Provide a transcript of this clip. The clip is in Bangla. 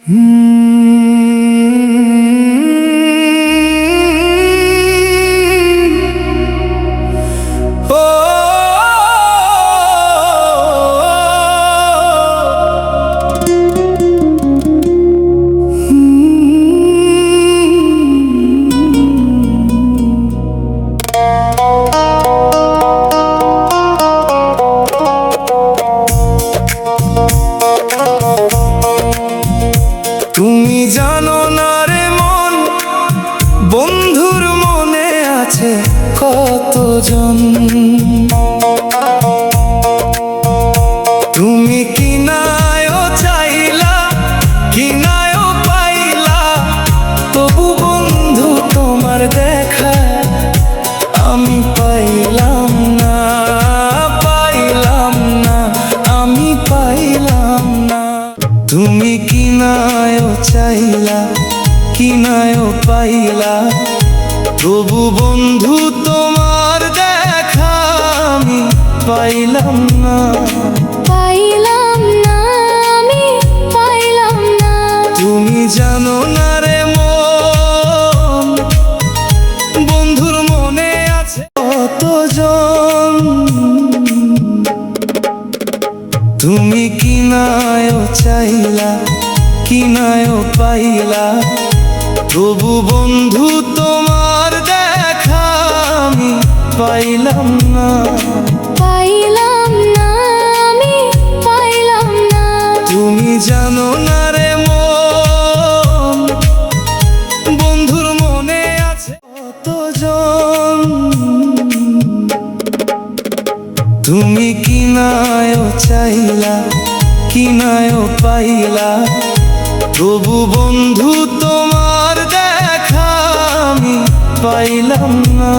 তুমি জানো না রে মন, বন্ধুর মনে আছে কতজন। তুমি কিনায়ও চাইলা, কিনায়ও পাইলা, তবু বন্ধু তোমার দেখা আমি পাইলাম না, পাইলাম না, আমি পাইলাম না। তুমি কিনায়ও চাইলা, কিনায়ও পাইলা, তবু বন্ধু তোমার দেখা আমি পাইলাম না, পাইলাম না, আমি পাইলাম না। তুমি জানো না রে মন, বন্ধুর মনে আছে কতজন। তুমি কিনায়ও চাইলা, কিনায়ও পাইলা, তবু বন্ধু তোমার দেখা আমি পাইলাম না, পাইলাম না, আমি পাইলাম না। তুমি জানো না রে মন, বন্ধুর মনে আছে কতজন। তুমি কিনায়ও চাইলা, কিনায়ও পাইলা, তবু বন্ধু তোমার দেখা আমি পাইলাম না।